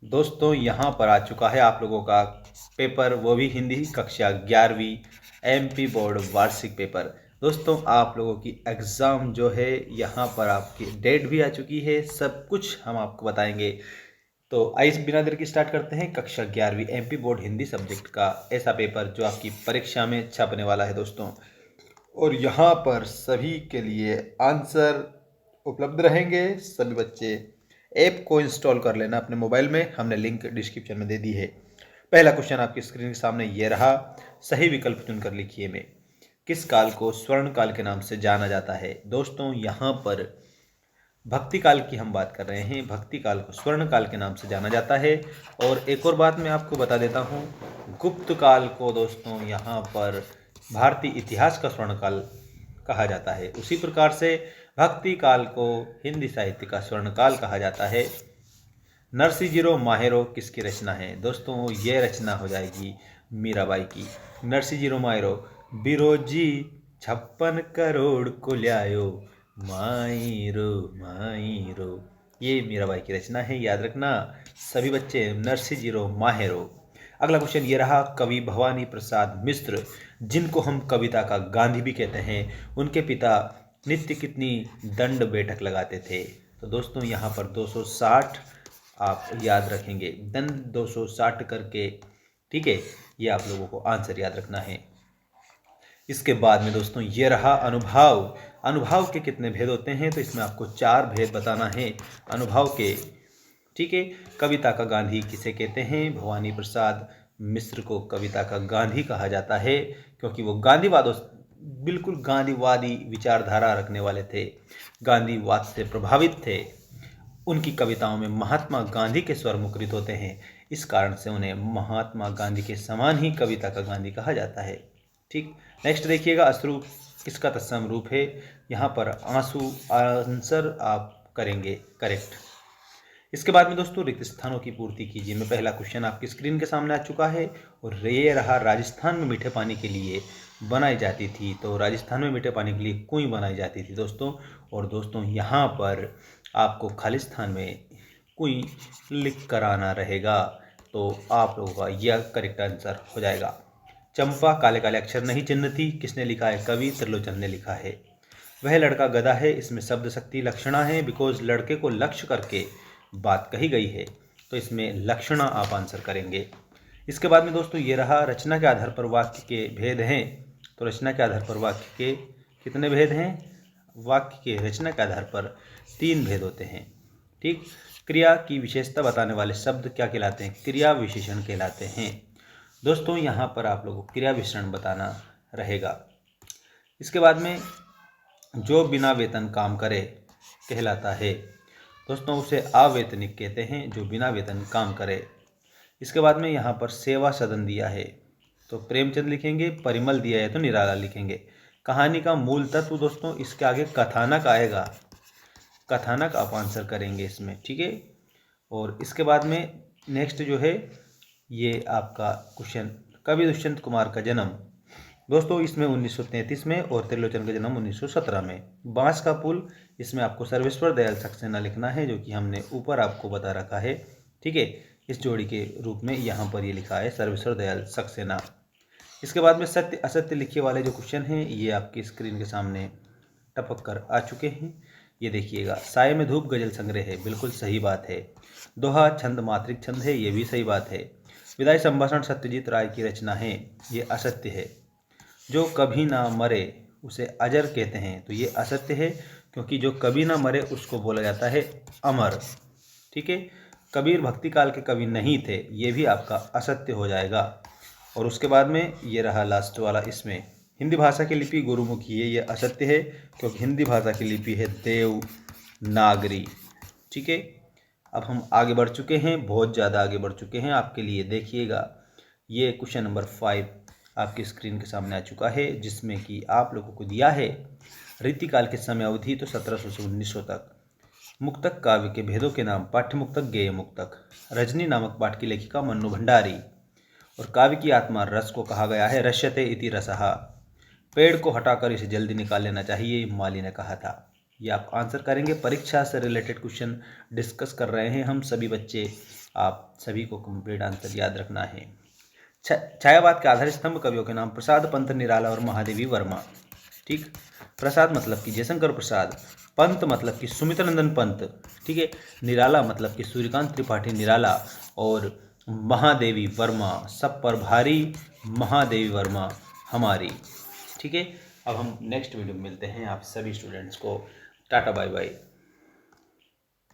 दोस्तों यहाँ पर आ चुका है आप लोगों का पेपर, वो भी हिंदी कक्षा 11वीं एमपी बोर्ड वार्षिक पेपर। दोस्तों आप लोगों की एग्ज़ाम जो है यहाँ पर आपकी डेट भी आ चुकी है, सब कुछ हम आपको बताएंगे। तो आइए बिना देर के स्टार्ट करते हैं कक्षा 11वीं एमपी बोर्ड हिंदी सब्जेक्ट का ऐसा पेपर जो आपकी परीक्षा में छपने वाला है दोस्तों। और यहाँ पर सभी के लिए आंसर उपलब्ध रहेंगे। सभी बच्चे ऐप को इंस्टॉल कर लेना अपने मोबाइल में, हमने लिंक डिस्क्रिप्शन में दे दी है। पहला क्वेश्चन आपकी स्क्रीन के सामने ये रहा, सही विकल्प चुनकर लिखिए में किस काल को स्वर्ण काल के नाम से जाना जाता है। दोस्तों यहाँ पर भक्ति काल की हम बात कर रहे हैं, भक्ति काल को स्वर्ण काल के नाम से जाना जाता है। और एक और बात मैं आपको बता देता हूँ, गुप्त काल को दोस्तों यहाँ पर भारतीय इतिहास का स्वर्ण काल कहा जाता है। उसी प्रकार से भक्ति काल को हिंदी साहित्य का स्वर्ण काल कहा जाता है। नरसिंह माहेरो किसकी रचना है। दोस्तों ये रचना हो जाएगी मीराबाई की। नरसिंह माहेरो बिरोजी 56 करोड़ को ल्यायो माई रो, ये मीराबाई की रचना है, याद रखना सभी बच्चे। नरसिंह माहेरो। अगला क्वेश्चन ये रहा, कवि भवानी प्रसाद मिश्र जिनको हम कविता का गांधी भी कहते हैं, उनके पिता नित्य कितनी दंड बैठक लगाते थे। तो दोस्तों यहाँ पर 260 आप याद रखेंगे, दंड 260 करके, ठीक है, ये आप लोगों को आंसर याद रखना है। इसके बाद में दोस्तों ये रहा अनुभाव। अनुभाव के कितने भेद होते हैं, तो इसमें आपको 4 भेद बताना है अनुभाव के, ठीक है। कविता का गांधी किसे कहते हैं, भवानी प्रसाद मिश्र को कविता का गांधी कहा जाता है, क्योंकि वो गांधीवाद, बिल्कुल गांधीवादी विचारधारा रखने वाले थे, गांधीवाद से प्रभावित थे। उनकी कविताओं में महात्मा गांधी के स्वर मुखरित होते हैं, इस कारण से उन्हें महात्मा गांधी के समान ही कविता का गांधी कहा जाता है, ठीक। नेक्स्ट देखिएगा, अश्रु किसका तत्सम रूप है। यहाँ पर आंसू आंसर आप करेंगे करेक्ट। इसके बाद में दोस्तों रिक्त स्थानों की पूर्ति कीजिए में पहला क्वेश्चन आपकी स्क्रीन के सामने आ चुका है। और ये रहा, राजस्थान में मीठे पानी के लिए बनाई जाती थी। तो राजस्थान में मीठे पानी के लिए कुएं बनाई जाती थी दोस्तों। और दोस्तों यहाँ पर आपको खालिस्तान में कुएं लिख कर आना रहेगा, तो आप लोगों का यह करेक्ट आंसर हो जाएगा। चंपा काले काले अक्षर नहीं चिन्ह थी, किसने लिखा है, कवि त्रिलोचन ने लिखा है। वह लड़का गधा है, इसमें शब्द शक्ति लक्षणा है, बिकॉज लड़के को लक्ष्य करके बात कही गई है, तो इसमें लक्षणा आप आंसर करेंगे। इसके बाद में दोस्तों ये रहा, रचना के आधार पर वाक्य के भेद हैं। तो रचना के आधार पर वाक्य के कितने भेद हैं, वाक्य के रचना के आधार पर 3 भेद होते हैं, ठीक। क्रिया की विशेषता बताने वाले शब्द क्या कहलाते हैं, क्रिया विशेषण कहलाते हैं। दोस्तों यहाँ पर आप लोगों को क्रिया विशेषण बताना रहेगा। इसके बाद में जो बिना वेतन काम करे कहलाता है, दोस्तों उसे अवेतनिक कहते हैं, जो बिना वेतन काम करे। इसके बाद में यहाँ पर सेवा सदन दिया है तो प्रेमचंद लिखेंगे, परिमल दिया है तो निराला लिखेंगे। कहानी का मूल तत्व दोस्तों, इसके आगे कथानक आएगा, कथानक आप आंसर करेंगे इसमें, ठीक है। और इसके बाद में नेक्स्ट जो है ये आपका क्वेश्चन, कवि दुष्यंत कुमार का जन्म। दोस्तों इसमें 1933 में और त्रिलोचन का जन्म 1917 में। बांस का पुल, इसमें आपको सर्वेश्वर दयाल सक्सेना लिखना है, जो कि हमने ऊपर आपको बता रखा है, ठीक है। इस जोड़ी के रूप में यहाँ पर ये लिखा है सर्वेश्वर दयाल सक्सेना। इसके बाद में सत्य असत्य लिखे वाले जो क्वेश्चन हैं ये आपकी स्क्रीन के सामने टपक कर आ चुके हैं। ये देखिएगा, साय में धूप गजल संग्रह है, बिल्कुल सही बात है। दोहा छंद मात्रिक छंद है, ये भी सही बात है। विदाई संभाषण सत्यजीत राय की रचना है, ये असत्य है। जो कभी ना मरे उसे अजर कहते हैं, तो ये असत्य है, क्योंकि जो कभी ना मरे उसको बोला जाता है अमर, ठीक है। कबीर भक्ति काल के कवि नहीं थे, ये भी आपका असत्य हो जाएगा। और उसके बाद में ये रहा लास्ट वाला, इसमें हिंदी भाषा की लिपि गुरुमुखी है, ये असत्य है, क्योंकि हिंदी भाषा की लिपि है देवनागरी, ठीक है। अब हम आगे बढ़ चुके हैं, बहुत ज़्यादा आगे बढ़ चुके हैं। आपके लिए देखिएगा, ये क्वेश्चन नंबर 5 आपकी स्क्रीन के सामने आ चुका है, जिसमें कि आप लोगों को दिया है रीतिकाल के समय अवधि तो 1700 से 1900 तक। मुक्तक काव्य के भेदों के नाम, पाठ्य मुक्तक, गेय मुक्तक। रजनी नामक पाठ की लेखिका मन्नू भंडारी। और काव्य की आत्मा रस को कहा गया है रस्यते इति रसः। पेड़ को हटाकर इसे जल्दी निकाल लेना चाहिए, माली ने कहा था। ये आप आंसर करेंगे। परीक्षा से रिलेटेड क्वेश्चन डिस्कस कर रहे हैं हम सभी बच्चे, आप सभी को कंप्लीट आंसर याद रखना है। छायावाद के आधार स्तंभ कवियों के नाम प्रसाद, पंत, निराला और महादेवी वर्मा। ठीक, प्रसाद मतलब कि जयशंकर प्रसाद, पंत मतलब कि सुमित्रानंदन पंत, ठीक है, निराला मतलब कि सूर्यकांत त्रिपाठी निराला, और महादेवी वर्मा सब पर भारी महादेवी वर्मा हमारी। ठीक है, अब हम नेक्स्ट वीडियो में मिलते हैं। आप सभी स्टूडेंट्स को टाटा बाय बाय।